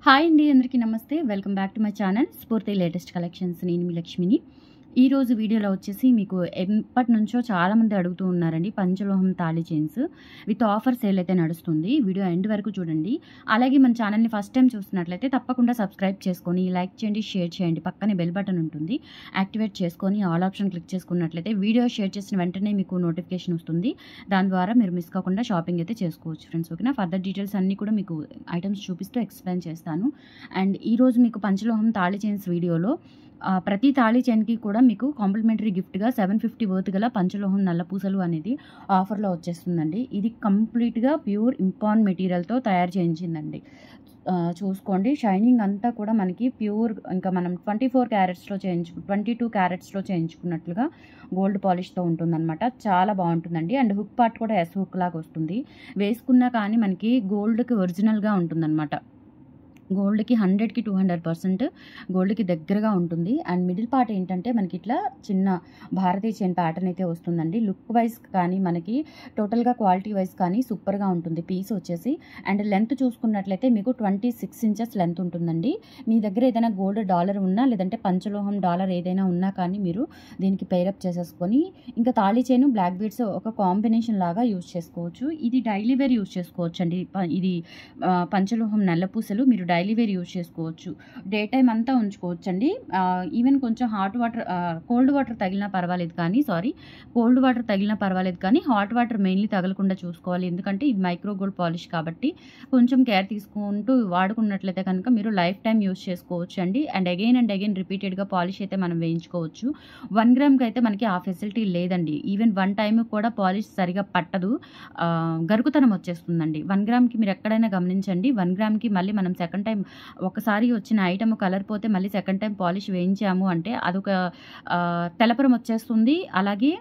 Hi అండి, అందరికీ నమస్తే. Welcome back to my channel స్ఫూర్తి లేటెస్ట్ కలెక్షన్స్. నేను మీ లక్ష్మిని. ఈరోజు వీడియోలో వచ్చేసి మీకు ఎప్పటి నుంచో చాలామంది అడుగుతూ ఉన్నారండి పంచలోహం తాళి చైన్స్ విత్ ఆఫర్ సేల్ అయితే నడుస్తుంది. వీడియో ఎండ్ వరకు చూడండి. అలాగే మన ఛానల్ని ఫస్ట్ టైం చూస్తున్నట్లయితే తప్పకుండా సబ్స్క్రైబ్ చేసుకొని లైక్ చేయండి, షేర్ చేయండి. పక్కనే బెల్ బటన్ ఉంటుంది, యాక్టివేట్ చేసుకొని ఆల్ ఆప్షన్ క్లిక్ చేసుకున్నట్లయితే వీడియో షేర్ చేసిన వెంటనే మీకు నోటిఫికేషన్ వస్తుంది. దాని ద్వారా మీరు మిస్ కాకుండా షాపింగ్ అయితే చేసుకోవచ్చు ఫ్రెండ్స్. ఓకేనా? ఫర్దర్ డీటెయిల్స్ అన్నీ కూడా మీకు ఐటమ్స్ చూపిస్తూ ఎక్స్ప్లెయిన్ చేస్తాను. అండ్ ఈరోజు మీకు పంచలోహం తాళి చైన్స్ వీడియోలో ప్రతి తాళి చైన్కి కూడా మీకు కాంప్లిమెంటరీ గిఫ్ట్గా 750 వర్త్ గల పంచలోహం నల్ల పూసలు అనేది ఆఫర్లో వచ్చేస్తుందండి. ఇది కంప్లీట్గా ప్యూర్ ఇంపాన్ మెటీరియల్తో తయారు చేయించిందండి. చూసుకోండి, షైనింగ్ అంతా కూడా మనకి ప్యూర్, ఇంకా మనం 22 క్యారెట్స్లో చేయించుకున్నట్లుగా గోల్డ్ పాలిష్తో ఉంటుందన్నమాట. చాలా బాగుంటుందండి. అండ్ హుక్ పార్ట్ కూడా ఎస్ హుక్ లాగా వస్తుంది. వేసుకున్నా కానీ మనకి గోల్డ్కి ఒరిజినల్గా ఉంటుందన్నమాట. గోల్డ్కి 100కి 200% గోల్డ్కి దగ్గరగా ఉంటుంది. అండ్ మిడిల్ పార్ట్ ఏంటంటే మనకి ఇట్లా చిన్న భారతీయ చైన్ ప్యాటర్న్ అయితే వస్తుందండి. లుక్ వైజ్ కానీ మనకి టోటల్గా క్వాలిటీ వైజ్ కానీ సూపర్గా ఉంటుంది పీస్ వచ్చేసి. అండ్ లెంత్ చూసుకున్నట్లయితే మీకు 26 ఇంచెస్ లెంత్ ఉంటుందండి. మీ దగ్గర ఏదైనా గోల్డ్ డాలర్ ఉన్నా లేదంటే పంచలోహం డాలర్ ఏదైనా ఉన్నా కానీ మీరు దీనికి పేరప్ చేసేసుకొని ఇంకా తాళి చైన్ బ్లాక్ బీడ్స్ ఒక కాంబినేషన్ లాగా యూజ్ చేసుకోవచ్చు. ఇది డైలీ వేర్ యూజ్ చేసుకోవచ్చు అండి. ఇది పంచలోహం నల్లపూసలు మీరు డైలీ వేర్ యూజ్ చేసుకోవచ్చు. డే టైం అంతా ఉంచుకోవచ్చు అండి. ఈవెన్ కొంచెం కోల్డ్ వాటర్ తగిలినా పర్వాలేదు కానీ హాట్ వాటర్ మెయిన్లీ తగలకుండా చూసుకోవాలి. ఎందుకంటే ఇది మైక్రో గోల్డ్ పాలిష్ కాబట్టి కొంచెం కేర్ తీసుకుంటూ వాడుకున్నట్లయితే కనుక మీరు లైఫ్ టైం యూజ్ చేసుకోవచ్చు అండి. అండ్ అగైన్ రిపీటెడ్గా పాలిష్ అయితే మనం వేయించుకోవచ్చు. 1 గ్రామ్కి అయితే మనకి ఆ ఫెసిలిటీ లేదండి. ఈవెన్ 1 టైం కూడా పాలిష్ సరిగా పట్టదు, గరుకుతనం వచ్చేస్తుందండి. 1 గ్రామ్కి మీరు ఎక్కడైనా గమనించండి. 1 గ్రామ్కి మళ్ళీ మనం సెకండ్ టైం ఒకసారి వచ్చిన ఐటమ్ కలర్ పోతే మళ్ళీ సెకండ్ టైం పాలిష్ వేయించాము అంటే అదొక తెలపరం వచ్చేస్తుంది. అలాగే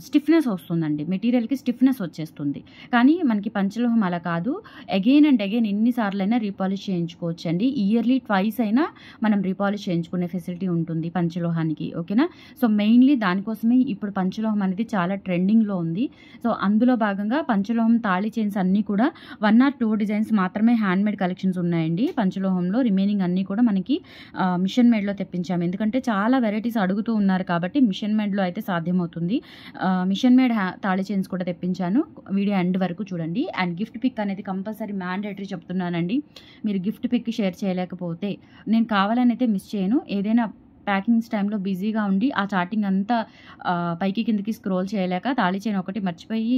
స్టిఫ్నెస్ వస్తుందండి, మెటీరియల్కి స్టిఫ్నెస్ వచ్చేస్తుంది. కానీ మనకి పంచలోహం అలా కాదు. అగైన్ ఎన్నిసార్లైనా రీపాలిష్ చేయించుకోవచ్చు అండి. ఇయర్లీ ట్వైస్ అయినా మనం రీపాలిష్ చేయించుకునే ఫెసిలిటీ ఉంటుంది పంచలోహానికి. ఓకేనా? సో మెయిన్లీ దానికోసమే ఇప్పుడు పంచలోహం అనేది చాలా ట్రెండింగ్లో ఉంది. సో అందులో భాగంగా పంచలోహం తాళి చైన్స్ అన్నీ కూడా 1 or 2 డిజైన్స్ మాత్రమే హ్యాండ్మేడ్ కలెక్షన్స్ ఉన్నాయండి పంచలోహంలో. రిమైనింగ్ అన్నీ కూడా మనకి మిషన్ మేడ్లో తెప్పించాము. ఎందుకంటే చాలా వెరైటీస్ అడుగుతూ ఉన్నారు కాబట్టి మిషన్ మేడ్లో అయితే సాధ్యమవుతుంది. మిషన్ మేడ్ తాళి చైన్స్ కూడా తెప్పించాను. వీడియో ఎండ్ వరకు చూడండి. అండ్ గిఫ్ట్ పిక్ అనేది కంపల్సరీ మ్యాండేటరీ చెప్తున్నానండి. మీరు గిఫ్ట్ పిక్ షేర్ చేయలేకపోతే నేను కావాలని అయితే మిస్ చేయను. ఏదైనా ప్యాకింగ్స్ టైంలో బిజీగా ఉండి ఆ చాటింగ్ అంతా పైకి కిందకి స్క్రోల్ చేయలేక తాళి చైన్ ఒకటి మర్చిపోయి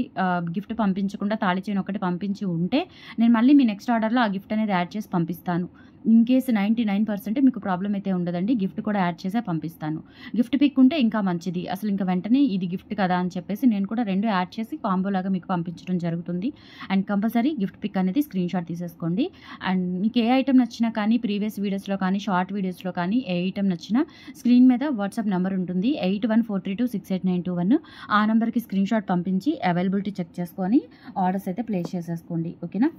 గిఫ్ట్ పంపించకుండా తాళి చైన్ ఒకటి పంపించి ఉంటే నేను మళ్ళీ మీ నెక్స్ట్ ఆర్డర్లో ఆ గిఫ్ట్ అనేది యాడ్ చేసి పంపిస్తాను. ఇన్ కేసు 99% మీకు ప్రాబ్లం అయితే ఉండదండి. గిఫ్ట్ కూడా యాడ్ చేసే పంపిస్తాను. గిఫ్ట్ పిక్ ఉంటే ఇంకా మంచిది. అసలు ఇంకా వెంటనే ఇది గిఫ్ట్ కదా అని చెప్పేసి నేను కూడా 2 యాడ్ చేసి కాంబోలాగా మీకు పంపించడం జరుగుతుంది. అండ్ కంపల్సరీ గిఫ్ట్ పిక్ అనేది స్క్రీన్ షాట్ తీసేసుకోండి. అండ్ మీకు ఏ ఐటమ్ నచ్చినా కానీ ప్రీవియస్ వీడియోస్లో కానీ షార్ట్ వీడియోస్లో కానీ ఏ ఐటమ్ నచ్చినా స్క్రీన్ మీద వాట్సాప్ నెంబర్ ఉంటుంది 8143268921. ఆ నెంబర్కి స్క్రీన్ షాట్ పంపించి అవైలబిలిటీ చెక్ చేసుకొని ఆర్డర్స్ అయితే ప్లేస్ చేసేసుకోండి. ఓకేనా?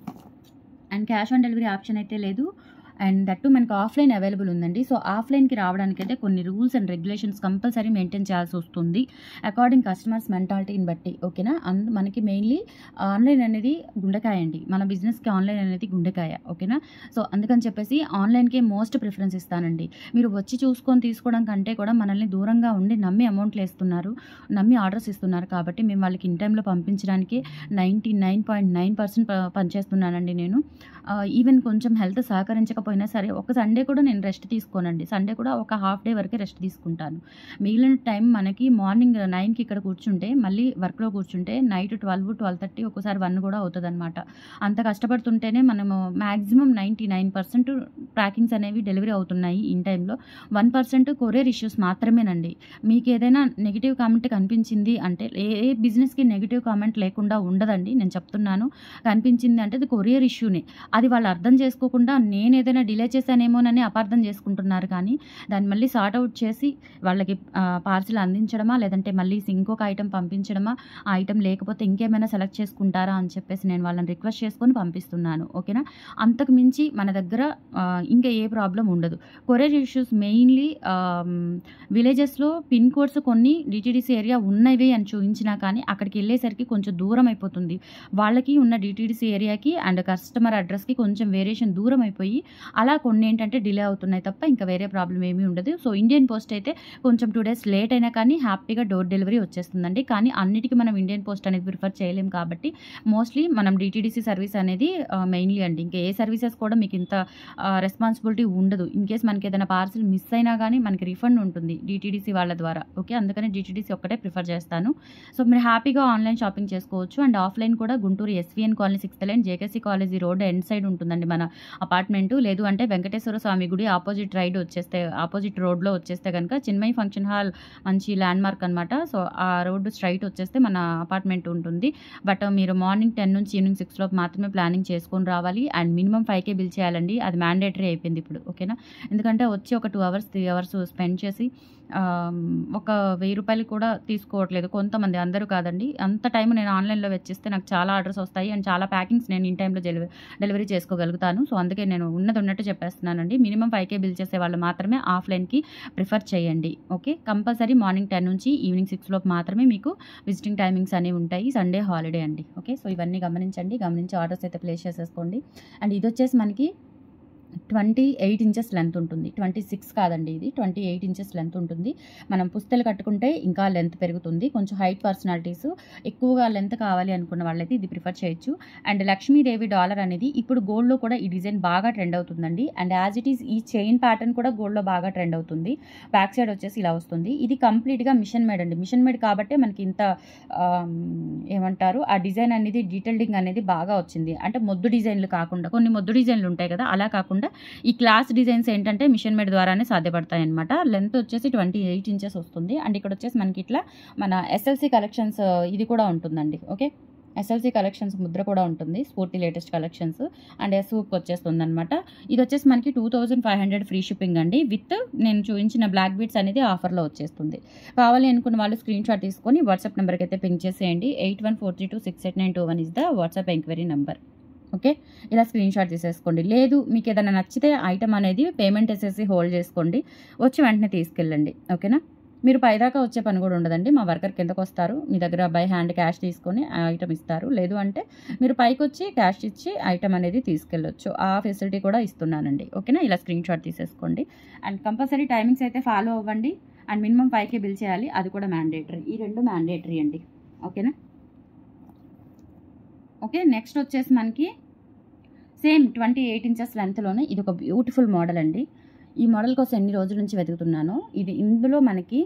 And cash on delivery option అయితే లేదు. అండ్ దట్టు మనకు ఆఫ్లైన్ అవైలబుల్ ఉందండి. సో ఆఫ్లైన్కి రావడానికైతే కొన్ని rules and regulations compulsory maintain చేయాల్సి వస్తుంది అకార్డింగ్ కస్టమర్స్ మెంటాలిటీని బట్టి. ఓకేనా? మనకి మెయిన్లీ ఆన్లైన్ అనేది గుండెకాయ అండి. మన బిజినెస్కి ఆన్లైన్ అనేది గుండెకాయ. ఓకేనా? సో అందుకని చెప్పేసి ఆన్లైన్కే మోస్ట్ ప్రిఫరెన్స్ ఇస్తానండి. మీరు వచ్చి చూసుకొని తీసుకోవడం కంటే కూడా మనల్ని దూరంగా ఉండి నమ్మి అమౌంట్లు వేస్తున్నారు, నమ్మి ఆర్డర్స్ ఇస్తున్నారు కాబట్టి మేము వాళ్ళకి ఇన్ టైంలో పంపించడానికి 99.9% పనిచేస్తున్నానండి నేను. ఈవెన్ కొంచెం హెల్త్ సహకరించకపోయినా సరే ఒక సండే కూడా నేను రెస్ట్ తీసుకోనండి. సండే కూడా ఒక హాఫ్ డే వరకే రెస్ట్ తీసుకుంటాను. మిగిలిన టైం మనకి మార్నింగ్ 9కి ఇక్కడ కూర్చుంటే మళ్ళీ వర్క్లో కూర్చుంటే నైట్ 12, 12:30 ఒక్కోసారి 1 కూడా అవుతుంది అనమాట. అంత కష్టపడుతుంటేనే మనము మ్యాక్సిమం 99% ట్రాకింగ్స్ అనేవి డెలివరీ అవుతున్నాయి ఇన్ టైంలో. 1% కొరియర్ ఇష్యూస్ మాత్రమేనండి. మీకు ఏదైనా నెగిటివ్ కామెంట్ కనిపించింది అంటే ఏ బిజినెస్కి నెగిటివ్ కామెంట్ లేకుండా ఉండదండి. నేను చెప్తున్నాను, కనిపించింది అంటే అది కొరియర్ ఇష్యూనే. అది వాళ్ళు అర్థం చేసుకోకుండా నేను ఏదైనా నేనేమైనా డిలే చేశానేమోనని అపార్థం చేసుకుంటున్నారు కానీ, దాన్ని మళ్ళీ సార్ట్ ఔట్ చేసి వాళ్ళకి పార్సిల్ అందించడమా, లేదంటే మళ్ళీ ఇంకొక ఐటెమ్ పంపించడమా, ఆ ఐటెమ్ లేకపోతే ఇంకేమైనా సెలెక్ట్ చేసుకుంటారా అని చెప్పేసి నేను వాళ్ళని రిక్వెస్ట్ చేసుకొని పంపిస్తున్నాను. ఓకేనా? అంతకు మించి మన దగ్గర ఇంకా ఏ ప్రాబ్లమ్ ఉండదు. కొరియర్ ఇష్యూస్ మెయిన్‌లీ విలేజెస్‌లో పిన్ కోడ్స్ కొన్ని డీటీడీసీ ఏరియా ఉన్నవి అని చూయించినా కానీ, అక్కడికెళ్ళేసరికి కొంచెం దూరం అయిపోతుంది. వాళ్ళకి ఉన్న డీటీడీసీ ఏరియాకి అండ్ కస్టమర్ అడ్రస్‌కి కొంచెం వేరియేషన్ దూరం అయిపోయి, అలా కొన్నేంటంటే డిలే అవుతున్నాయి తప్ప ఇంకా వేరే ప్రాబ్లమ్ ఏమీ ఉండదు. సో, ఇండియన్ పోస్ట్ అయితే కొంచెం 2 డేస్ లేట్ అయినా కానీ హ్యాపీగా డోర్ డెలివరీ వచ్చేస్తుందండి. కానీ అన్నిటికి మనం ఇండియన్ పోస్ట్ అనేది ప్రిఫర్ చేయలేం కాబట్టి, మోస్ట్‌లీ మనం డీటీడీసీ సర్వీస్ అనేది మెయిన్‌లీ అండి. ఇంకా ఏ సర్వీసెస్ కూడా మీకు ఇంత రెస్పాన్సిబిలిటీ ఉండదు. ఇన్‌కేస్ మనకేదైనా పార్సిల్ మిస్ అయినా గానీ మనకి రిఫండ్ ఉంటుంది డీటీడీసీ వాళ్ళ ద్వారా. ఓకే. అందుకని డీటీడీసీ ఒక్కటే ప్రిఫర్ చేస్తాను. సో, మీరు హ్యాపీగా ఆన్‌లైన్ షాపింగ్ చేసుకోవచ్చు. అండ్ ఆఫ్‌లైన్ కూడా Guntur SVN colony 6th line JKC college road end side ఉంటుందండి మన అపార్ట్మెంటు. లేదు అంటే వెంకటేశ్వర స్వామి గుడి ఆపోజిట్ రోడ్‌లో వచ్చేస్తే గనక చిన్మయి ఫంక్షన్ హాల్ మంచి ల్యాండ్‌మార్క్ అనమాట. సో, ఆ రోడ్డు స్ట్రెయిట్ వచ్చేస్తే మన అపార్ట్మెంట్ ఉంటుంది. బట్ మీరు మార్నింగ్ 10 నుంచి ఈవినింగ్ 6 లోపు మాత్రమే ప్లానింగ్ చేసుకొని రావాలి. అండ్ మినిమమ్ 5K బిల్ చేయాలండి. అది మ్యాండేటరీ అయిపోయింది ఇప్పుడు. ఓకేనా? ఎందుకంటే వచ్చి ఒక 2 అవర్స్, 3 అవర్స్ స్పెండ్ చేసి ఒక రూ. 1000 కూడా తీసుకోవట్లేదు కొంతమంది, అందరూ కాదండి. అంత టైం నేను ఆన్‌లైన్‌లో వెచ్చిస్తే నాకు చాలా ఆర్డర్స్ వస్తాయి. అండ్ చాలా ప్యాకింగ్స్ నేను ఇన్ టైమ్‌లో డెలివరీ చేసుకోగలుగుతాను. సో, అందుకే నేను ఉన్నది ఉన్నట్టు చెప్పేస్తున్నానండి. మినిమమ్ 5K బిల్ చేసే వాళ్ళు మాత్రమే ఆఫ్‌లైన్‌కి ప్రిఫర్ చేయండి. ఓకే. కంపల్సరీ మార్నింగ్ 10 నుంచి ఈవినింగ్ 6 లోపు మాత్రమే మీకు విజిటింగ్ టైమింగ్స్ అనేవి ఉంటాయి. సండే హాలిడే అండి. ఓకే. సో, ఇవన్నీ గమనించండి. గమనించి ఆర్డర్స్ అయితే ప్లేస్ చేసేసుకోండి. అండ్ ఇదొచ్చేసి మనకి 28 ఇంచెస్ లెంత్ ఉంటుంది. 26 కాదండి ఇది. 28 ఇంచెస్ లెంత్ ఉంటుంది. మనం పుస్తెలు కట్టుకుంటే ఇంకా లెంత్ పెరుగుతుంది. కొంచెం హైట్ పర్సనాలిటీస్ ఎక్కువగా లెంత్ కావాలి అనుకున్న వాళ్ళైతే ఇది ప్రిఫర్ చేయొచ్చు. అండ్ లక్ష్మీదేవి డాలర్ అనేది ఇప్పుడు గోల్డ్‌లో కూడా ఈ డిజైన్ బాగా ట్రెండ్ అవుతుందండి. అండ్ యాజ్ ఇట్ ఈజ్ ఈ చైన్ ప్యాటర్న్ కూడా గోల్డ్‌లో బాగా ట్రెండ్ అవుతుంది. బ్యాక్ సైడ్ వచ్చేసి ఇలా వస్తుంది. ఇది కంప్లీట్‌గా మిషన్ మేడ్ అండి. మిషన్ మేడ్ కాబట్టే మనకి ఇంత ఏమంటారు ఆ డిజైన్ అనేది డీటెయిలింగ్ అనేది బాగా వచ్చింది. అంటే మొద్దు డిజైన్‌లు కాకుండా, కొన్ని మొద్దు డిజైన్‌లు ఉంటాయి కదా! అలా కాకుండా ఈ క్లాస్ డిజైన్స్ ఏంటంటే మిషన్ మేడ్ ద్వారానే సాధ్యపడతాయన్నమాట. లెంత్ వచ్చేసి 28 ఇంచెస్ వస్తుంది. అండ్ ఇక్కడ వచ్చేసి మనకి ఇట్లా మన ఎస్ఎల్సీ కలెక్షన్స్ ఇది కూడా ఉంటుందండి. ఓకే. ఎస్ఎల్సీ కలెక్షన్స్ ముద్ర కూడా ఉంటుంది. స్ఫూర్తి లేటెస్ట్ కలెక్షన్స్ అండ్ ఎస్‌ఊకి వచ్చేస్తుందనమాట. ఇది వచ్చేసి మనకి 2500 ఫ్రీ షిప్పింగ్ అండి. విత్ నేను చూపించిన బ్లాక్ బీడ్స్ అనేది ఆఫర్‌లో వచ్చేస్తుంది. కావాలి అనుకున్న వాళ్ళు స్క్రీన్ షాట్ తీసుకొని వాట్సాప్ నెంబర్‌కి అయితే పింక్ చేసేయండి. 8143268921 is the WhatsApp enquiry number. Okay. ఇలా స్క్రీన్ షాట్ తీసేసుకోండి. లేదు మీకు ఏదైనా నచ్చితే ఐటమ్ అనేది పేమెంట్ వేసేసి హోల్డ్ చేసుకోండి. వచ్చి వెంటనే తీసుకెళ్ళండి. ఓకేనా? మీరు పైదాకా వచ్చే పని కూడా ఉండదండి. మా వర్కర్ కిందకొస్తారు. మీ దగ్గర బై హ్యాండ్ క్యాష్ తీసుకొని ఆ ఐటమ్ ఇస్తారు. లేదు అంటే మీరు పైకొచ్చి క్యాష్ ఇచ్చి ఐటమ్ అనేది తీసుకెళ్ళొచ్చు. ఆ ఫెసిలిటీ కూడా ఇస్తున్నానండి. ఓకేనా? ఇలా స్క్రీన్ షాట్ తీసేసుకోండి. అండ్ కంపల్సరీ టైమింగ్స్ అయితే ఫాలో అవ్వండి. అండ్ మినిమమ్ 5K బిల్ చేయాలి. అది కూడా మ్యాండేటరీ. ఈ 2 మ్యాండేటరీ అండి. ఓకేనా? ఓకే. నెక్స్ట్ వచ్చేసి మనకి సేమ్ 28 ఇంచెస్ లెంత్‌లోనే ఇదొక బ్యూటిఫుల్ మోడల్ అండి. ఈ మోడల్ కోసం ఎన్ని రోజుల నుంచి వెతుకుతున్నానో. ఇందులో మనకి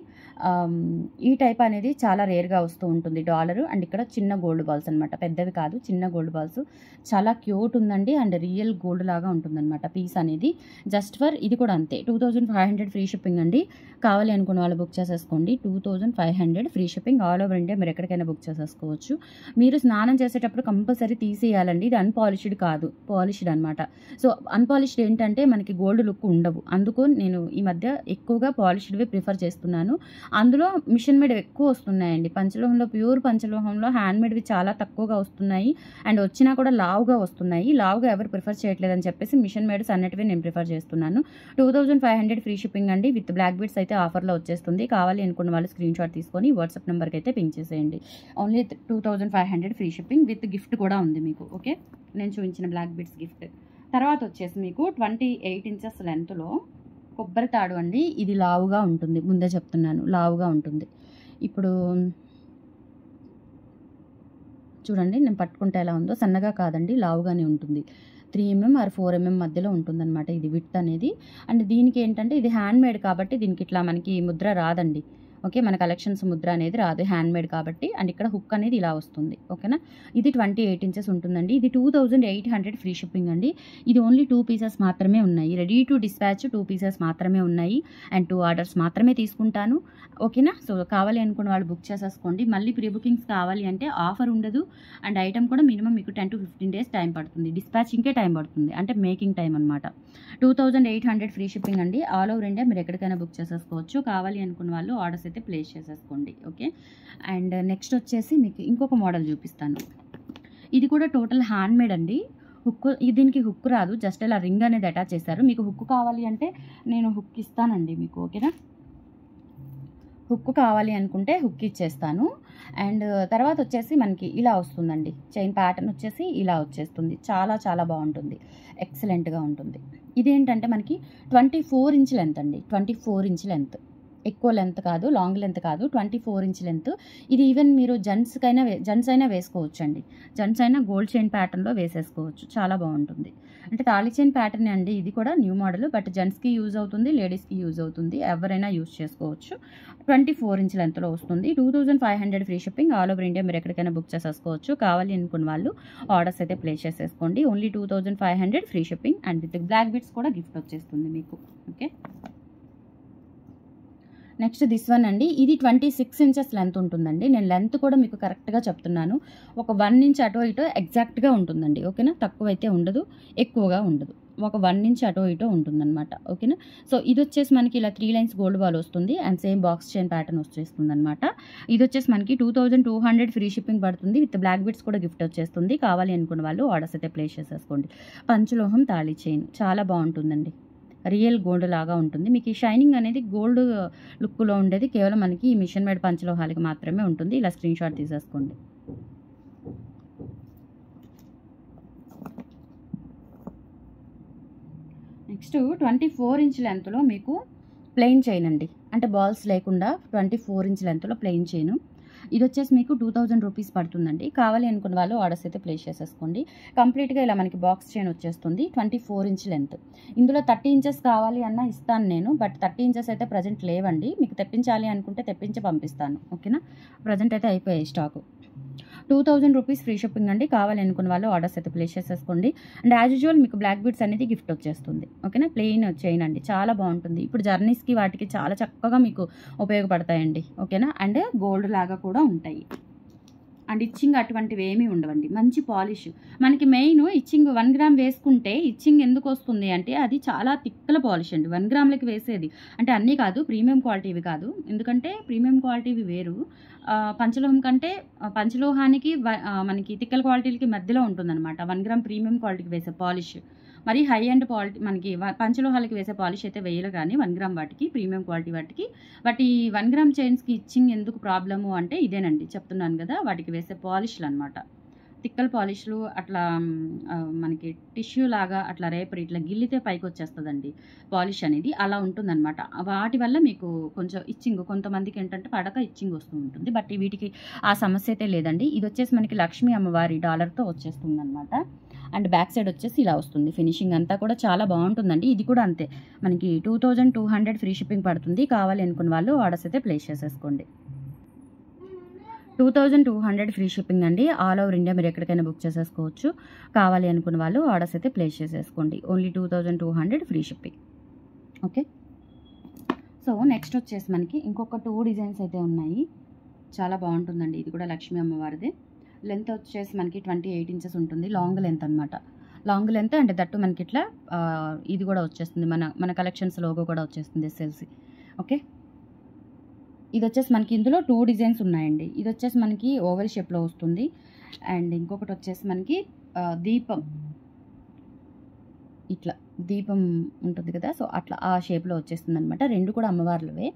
ఈ టైప్ అనేది చాలా రేర్‌గా వస్తూ ఉంటుంది డాలరు. అండ్ ఇక్కడ చిన్న గోల్డ్ బాల్స్ అనమాట. పెద్దవి కాదు, చిన్న గోల్డ్ బాల్స్. చాలా క్యూట్ ఉందండి. అండ్ రియల్ గోల్డ్ లాగా ఉంటుందన్నమాట పీస్ అనేది. జస్ట్ ఫర్ ఇది కూడా అంతే 2500 ఫ్రీ షిప్పింగ్ అండి. కావాలి అనుకున్న వాళ్ళు బుక్ చేసేసుకోండి. 2500 free shipping all over India మీరు ఎక్కడికైనా బుక్ చేసేసుకోవచ్చు. మీరు స్నానం చేసేటప్పుడు కంపల్సరీ తీసేయాలండి. ఇది అన్‌పాలిష్డ్ కాదు, పాలిష్డ్ అనమాట. సో, అన్‌పాలిష్డ్ ఏంటంటే మనకి గోల్డ్ లుక్ ఉండవు. అందుకు నేను ఈ మధ్య ఎక్కువగా పాలిష్డ్‌వే ప్రిఫర్ చేస్తున్నాను. అందులో మిషన్ మేడ్ ఎక్కువ వస్తున్నాయండి. ప్యూర్ పంచలోహంలో హ్యాండ్ మేడ్‌వి చాలా తక్కువగా వస్తున్నాయి. అండ్ వచ్చినా కూడా లావుగా వస్తున్నాయి. లావుగా ఎవరు ప్రిఫర్ చేయట్లేదని చెప్పేసి మిషన్ మేడ్స్ అన్నటివే నేను ప్రిఫర్ చేస్తున్నాను. 2500 ఫ్రీ షిప్పింగ్ అండి. విత్ బ్లాక్ బీడ్స్ అయితే ఆఫర్‌లో వచ్చేస్తుంది. కావాలి అనుకున్న వాళ్ళు స్క్రీన్ షాట్ తీసుకొని వాట్సాప్ నెంబర్‌కి అయితే పింక్ చేసేయండి. Only 2500 free shipping with gift కూడా ఉంది మీకు. ఓకే. నేను చూపించిన బ్లాక్ బీడ్స్ గిఫ్ట్. తర్వాత వచ్చేసి మీకు 28 ఇంచెస్ లెంత్‌లో కొబ్బరి తాడు అండి. ఇది లావుగా ఉంటుంది. ముందే చెప్తున్నాను, లావుగా ఉంటుంది. ఇప్పుడు చూడండి నేను పట్టుకుంటే ఎలా ఉందో. సన్నగా కాదండి, లావుగానే ఉంటుంది. 3 mm ఆర్ 4 mm మధ్యలో ఉంటుందన్నమాట ఇది విడ్త్ అనేది. అండ్ దీనికి ఏంటంటే ఇది హ్యాండ్ మేడ్ కాబట్టి దీనికి ఇట్లా మనకి ముద్ర రాదండి. ఓకే. మన కలెక్షన్స్ ముద్ర అనేది రాదు. హ్యాండ్‌మేడ్ కాబట్టి. అండ్ ఇక్కడ హుక్ అనేది ఇలా వస్తుంది. ఓకేనా. ఇది 28 ఇంచెస్ ఉంటుందండి. ఇది 2800 ఫ్రీ షిప్పింగ్ అండి. ఇది ఓన్లీ 2 పీసెస్ మాత్రమే ఉన్నాయి. రెడీ టు డిస్పాచ్ 2 పీసెస్ మాత్రమే ఉన్నాయి. అండ్ 2 ఆర్డర్స్ మాత్రమే తీసుకుంటాను. ఓకేనా. సో, కావాలి అనుకున్న వాళ్ళు బుక్ చేసేసుకోండి. మళ్ళీ ప్రీ బుకింగ్స్ కావాలి అంటే ఆఫర్ ఉండదు. అండ్ ఐటెమ్ కూడా మినిమమ్ మీకు 10-15 డేస్ టైం పడుతుంది. డిస్పాచింగ్‌కే టైం పడుతుంది. అంటే మేకింగ్ టైం అనమాట. 2800 ఫ్రీ షిప్పింగ్ అండి. ఆల్ ఓవర్ ఇండియా మీరు ఎక్కడికైనా బుక్ చేసేసుకోవచ్చు. కావాలి అనుకున్న వాళ్ళు ఆర్డర్స్ అయితే ప్లేస్ చేసేసుకోండి. ఓకే. అండ్ నెక్స్ట్ వచ్చేసి మీకు ఇంకొక మోడల్ చూపిస్తాను. ఇది కూడా టోటల్ హ్యాండ్‌మేడ్ అండి. దీనికి హుక్ రాదు. జస్ట్ ఇలా రింగ్ అనేది అటాచ్ చేశారు. మీకు హుక్ కావాలి అంటే నేను హుక్ ఇస్తానండి మీకు. ఓకేనా. హుక్ కావాలి అనుకుంటే హుక్ ఇచ్చేస్తాను. అండ్ తర్వాత వచ్చేసి మనకి ఇలా వస్తుందండి. చైన్ ప్యాటర్న్ వచ్చేసి ఇలా వచ్చేస్తుంది. చాలా చాలా బాగుంటుంది. ఎక్సలెంట్‌గా ఉంటుంది. ఇదేంటంటే మనకి 24 ఇంచ్ లెంత్ అండి. 24 ఇంచ్ లెంత్. ఎక్కువ లెంత్ కాదు. లాంగ్ లెంత్ కాదు. 24 ఇంచ్ లెంత్. ఇది ఈవెన్ మీరు జెంట్స్ అయినా వేసుకోవచ్చండి. జెంట్స్ అయినా గోల్డ్ చైన్ ప్యాటర్న్‌లో వేసేసుకోవచ్చు. చాలా బాగుంటుంది. అంటే తాళి చైన్ ప్యాటర్నే అండి. ఇది కూడా న్యూ మోడల్. బట్ జెంట్స్‌కి యూజ్ అవుతుంది. లేడీస్‌కి యూజ్ అవుతుంది. ఎవరైనా యూజ్ చేసుకోవచ్చు. 24 ఇంచ్ లెంత్‌లో వస్తుంది. 2500 free shipping. All over India మీరు ఎక్కడికైనా బుక్ చేసేసుకోవచ్చు. కావాలి అనుకున్న వాళ్ళు ఆర్డర్స్ అయితే ప్లేస్ చేసేసుకోండి. Only 2500 free shipping. And with black bits కూడా గిఫ్ట్ వచ్చేస్తుంది మీకు. ఓకే. నెక్స్ట్ దిస్ వన్ అండి. ఇది 26 ఇంచెస్ లెంత్ ఉంటుందండి. నేను లెంత్ కూడా మీకు కరెక్ట్‌గా చెప్తున్నాను. ఒక 1 ఇంచ్ అటో ఇటో ఎగ్జాక్ట్‌గా ఉంటుందండి. ఓకేనా. తక్కువైతే ఉండదు. ఎక్కువగా ఉండదు. ఒక 1 ఇంచ్ అటో ఇటో ఉంటుందన్నమాట. ఓకేనా. సో, ఇదొచ్చేసి మనకి ఇలా 3 లైన్స్ గోల్డ్ బాల్ వస్తుంది. And same box chain pattern వచ్చేస్తుందన్నమాట. ఇదొచ్చేసి మనకి 2200 ఫ్రీ షిప్పింగ్ పడుతుంది. విత్ బ్లాక్ బిట్స్ కూడా గిఫ్ట్ వచ్చేస్తుంది. కావాలి అనుకున్న వాళ్ళు ఆర్డర్స్ అయితే ప్లేస్ చేసేసుకోండి. పంచలోహం తాళి చైన్ చాలా బాగుంటుందండి. రియల్ గోల్డ్ లాగా ఉంటుంది. మీకు ఈ షైనింగ్ అనేది గోల్డ్ లుక్‌లో ఉండేది కేవలం మనకి ఈ మిషన్ మేడ్ పంచలోహాలకి మాత్రమే ఉంటుంది. ఇలా స్క్రీన్‌షాట్ తీసేసుకోండి. నెక్స్ట్ 24 ఇంచ్ లెంత్‌లో మీకు ప్లెయిన్ చైన్ అండి. అంటే బాల్స్ లేకుండా 24 ఇంచ్ లెంత్‌లో ప్లెయిన్ చైను. ఇదొచ్చేసి మీకు 2000 రూపీస్ పడుతుందండి. కావాలి అనుకున్న వాళ్ళు ఆర్డర్స్ అయితే ప్లేస్ చేసేసుకోండి. కంప్లీట్‌గా ఇలా మనకి బాక్స్ చైన్ వచ్చేస్తుంది. 24 ఇంచ్ లెంత్. ఇందులో 30 ఇంచెస్ కావాలి అన్నా ఇస్తాను నేను. బట్ 30 ఇంచెస్ అయితే ప్రెజెంట్ లేవండి. మీకు తెప్పించాలి అనుకుంటే తెప్పించి పంపిస్తాను. ఓకేనా. ప్రెజెంట్ అయితే అయిపోయాయి స్టాకు. 2000 రూపీస్ ఫ్రీ షిప్పింగ్ అండి. కావాలి అనుకున్న వాళ్ళు ఆర్డర్స్ అయితే ప్లేస్ చేసేసుకోండి. అండ్ యాజ్ యూజువల్ మీకు బ్లాక్ బీడ్స్ అనేది గిఫ్ట్ వచ్చేస్తుంది. ఓకేనా. ప్లెయిన్ చైన్ అండి. చాలా బాగుంటుంది. ఇప్పుడు జర్నీస్‌కి వాటికి చాలా చక్కగా మీకు ఉపయోగపడతాయండి. ఓకేనా. అండ్ గోల్డ్ లాగా కూడా ఉంటాయి. అండ్ ఇచ్చింగ్ అటువంటివి ఏమీ ఉండవండి. మంచి పాలిష్. మనకి మెయిన్ ఇచ్చింగ్ 1 గ్రామ్ వేసుకుంటే ఇచ్చింగ్ ఎందుకు వస్తుంది అంటే అది చాలా తిక్కల పాలిష్ అండి. 1 గ్రామ్‌లకి వేసేది. అంటే అన్నీ కాదు. ప్రీమియం క్వాలిటీవి కాదు. ఎందుకంటే ప్రీమియం క్వాలిటీవి వేరు. పంచలోహం కంటే పంచలోహానికి మనకి తిక్కల క్వాలిటీలకి మధ్యలో ఉంటుందన్నమాట. 1 గ్రామ్ ప్రీమియం క్వాలిటీకి వేసే పాలిష్. మరి హై ఎండ్ మనకి పంచలోహాలకి వేసే పాలిష్ అయితే వేయరు కానీ 1 గ్రామ్ వాటికి ప్రీమియం క్వాలిటీ వాటికి. బట్ ఈ 1 గ్రామ్ చైన్స్‌కి ఇచ్చింగ్ ఎందుకు ప్రాబ్లము అంటే ఇదేనండి. చెప్తున్నాను కదా! వాటికి వేసే పాలిష్‌లనమాట. తిక్కల పాలిష్‌లు అట్లా మనకి టిష్యూ లాగా అట్లా రేపర్ ఇట్లా గిల్లితే పైకొచ్చేస్తదండి పాలిష్ అనేది. అలా ఉంటుందనమాట. వాటి వల్ల మీకు కొంచెం ఇచ్చింగ్ కొంతమందికేంటంటే పడక ఇచ్చింగ్ వస్తూ ఉంటుంది. బట్ వీటికి ఆ సమస్య అయితే లేదండి. ఇదొచ్చేసి మనకి లక్ష్మీ అమ్మవారి డాలర్‌తో వచ్చేస్తుందనమాట. అండ్ బ్యాక్ సైడ్ వచ్చేసి ఇలా వస్తుంది. ఫినిషింగ్ అంతా కూడా చాలా బాగుంటుందండి. ఇది కూడా అంతే. మనకి 2200 ఫ్రీ షిప్పింగ్ పడుతుంది. కావాలి అనుకున్న వాళ్ళు ఆర్డర్స్ అయితే ప్లేస్ చేసేసుకోండి. 2200 ఫ్రీ షిప్పింగ్ అండి. ఆల్ ఓవర్ ఇండియా మీరు ఎక్కడికైనా బుక్ చేసేసుకోవచ్చు. కావాలి అనుకున్న వాళ్ళు ఆర్డర్స్ అయితే ప్లేస్ చేసేసుకోండి. Only 2200 free shipping. Okay. So, next వచ్చేసి మనకి ఇంకొక 2 డిజైన్స్ అయితే ఉన్నాయి. చాలా బాగుంటుందండి. ఇది కూడా లక్ష్మీ అమ్మవారిదే. లెంత్ వచ్చేసి మనకి 28 ఇంచెస్ ఉంటుంది. లాంగ్ లెంత్ అనమాట. లాంగ్ లెంత్ అంటే దట్టు మనకి ఇట్లా ఇది కూడా వచ్చేస్తుంది. మన కలెక్షన్స్ లోగో కూడా వచ్చేస్తుంది ఎస్ఎల్సి. ఓకే. ఇదొచ్చేసి మనకి ఇందులో 2 డిజైన్స్ ఉన్నాయండి. ఇదొచ్చేసి మనకి ఓవెల్ షేప్‌లో వస్తుంది. అండ్ ఇంకొకటి వచ్చేసి మనకి దీపం ఇట్లా దీపం ఉంటుంది కదా! సో, అట్లా ఆ షేప్‌లో వచ్చేస్తుందనమాట. 2 కూడా అమ్మవార్లవే.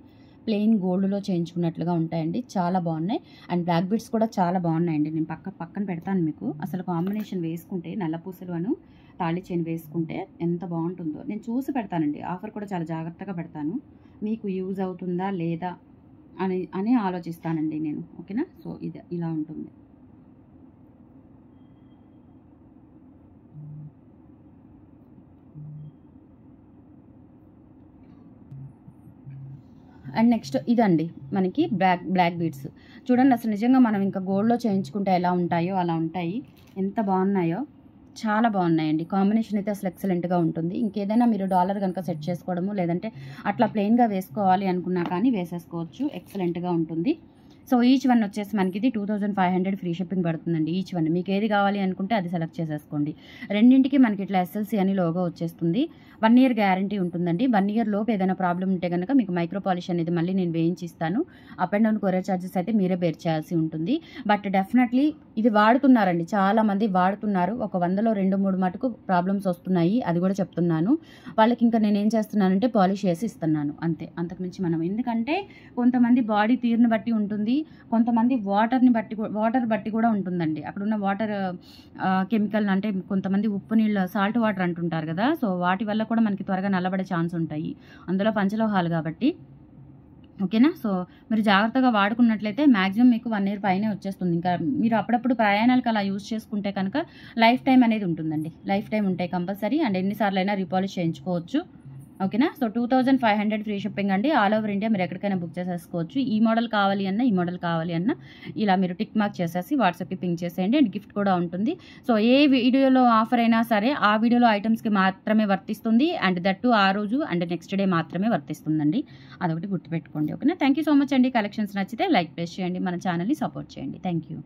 ప్లెయిన్ గోల్డ్‌లో చేయించుకున్నట్లుగా ఉంటాయండి. చాలా బాగున్నాయి. అండ్ బ్లాక్ బీడ్స్ కూడా చాలా బాగున్నాయండి. నేను పక్కన పెడతాను మీకు. అసలు కాంబినేషన్ వేసుకుంటే నల్ల పూసలు తాళి చైన్ వేసుకుంటే ఎంత బాగుంటుందో. నేను చూసి పెడతానండి. ఆఫర్ కూడా చాలా జాగ్రత్తగా పెడతాను. మీకు యూజ్ అవుతుందా లేదా అని ఆలోచిస్తానండి నేను. ఓకేనా. సో, ఇది ఇలా ఉంటుంది. అండ్ నెక్స్ట్ ఇదండి మనకి బ్లాక్ బీడ్స్. చూడండి అసలు నిజంగా మనం ఇంకా గోల్డ్‌లో చేయించుకుంటే ఎలా ఉంటాయో అలా ఉంటాయి. ఎంత బాగున్నాయో, చాలా బాగున్నాయండి. కాంబినేషన్ అయితే అసలు ఎక్సలెంట్‌గా ఉంటుంది. ఇంకేదైనా మీరు డాలర్ గనుక సెట్ చేసుకోవడము, లేదంటే అట్లా ప్లెయిన్‌గా వేసుకోవాలి అనుకున్నా కానీ వేసేసుకోవచ్చు. ఎక్సలెంట్‌గా ఉంటుంది. సో ఈచ్ వన్ వచ్చేసి మనకి ఇది 2500 ఫ్రీ షిప్పింగ్ పడుతుందండి. ఈచ్ వన్ మీకు ఏది కావాలి అనుకుంటే అది సెలెక్ట్ చేసేసుకోండి. రెండింటికి మనకి ఇట్లా ఎస్ఎల్సీ అని లోగో వచ్చేస్తుంది. 1 ఇయర్ గ్యారంటీ ఉంటుందండి. 1 ఇయర్ లోపు ఏదైనా ప్రాబ్లమ్ ఉంటే కనుక మీకు మైక్రో పాలిష్ అనేది మళ్ళీ నేను వేయించి ఇస్తాను. Up and down courier charges అయితే మీరే బేర్ చేయాల్సి ఉంటుంది. బట్ డెఫినెట్లీ ఇది వాడుతున్నారండి, చాలామంది వాడుతున్నారు. ఒక 100లో 2-3 మటుకు ప్రాబ్లమ్స్ వస్తున్నాయి, అది కూడా చెప్తున్నాను. వాళ్ళకి ఇంకా నేనేం చేస్తున్నానంటే పాలిష్ చేసి ఇస్తున్నాను అంతే, అంతకుమించి మనం. ఎందుకంటే కొంతమంది బాడీ తీరుని బట్టి ఉంటుంది, కొంతమంది వాటర్ బట్టి కూడా ఉంటుందండి. అక్కడున్న వాటర్ కెమికల్ అంటే కొంతమంది ఉప్పు నీళ్ళు, సాల్ట్ వాటర్ అంటుంటారు కదా, సో వాటి వల్ల కూడా మనకి త్వరగా నల్లబడే ఛాన్స్ ఉంటాయి. అందులో పంచలోహాలు కాబట్టి ఓకేనా. సో మీరు జాగ్రత్తగా వాడుకున్నట్లయితే మ్యాక్సిమం మీకు 1 ఇయర్ పైనే వచ్చేస్తుంది. ఇంకా మీరు అప్పుడప్పుడు ప్రయాణాలకు అలా యూజ్ చేసుకుంటే కనుక లైఫ్ టైం అనేది ఉంటుందండి. లైఫ్ టైం ఉంటాయి కంపల్సరీ. అండ్ ఎన్నిసార్లైనా రీపాలిష్ చేయించుకోవచ్చు. ఓకేనా. సో 2500 ఫ్రీ షిప్పింగ్ అండి. ఆల్ ఓవర్ ఇండియా మీరు ఎక్కడికైనా బుక్ చేసేసుకోవచ్చు. ఈ మోడల్ కావాలి అన్నా, ఈ మోడల్ కావాలి అన్నా ఇలా మీరు టిక్ మార్క్ చేసేసి వాట్సాప్కి పింక్ చేసేయండి. అండ్ గిఫ్ట్ కూడా ఉంటుంది. సో ఏ వీడియోలో ఆఫర్ అయినా సరే ఆ వీడియోలో ఐటమ్స్కి మాత్రమే వర్తిస్తుంది. అండ్ దట్టు ఆ రోజు అండ్ నెక్స్ట్ డే మాత్రమే వర్తిస్తుందండి. అదొకటి గుర్తుపెట్టుకోండి. ఓకేనా. థ్యాంక్ యూ సో మచ్ అండి. కలెక్షన్స్ నచ్చితే లైక్ ప్రెస్ చేయండి, మన ఛానల్ని సపోర్ట్ చేయండి. Thank you.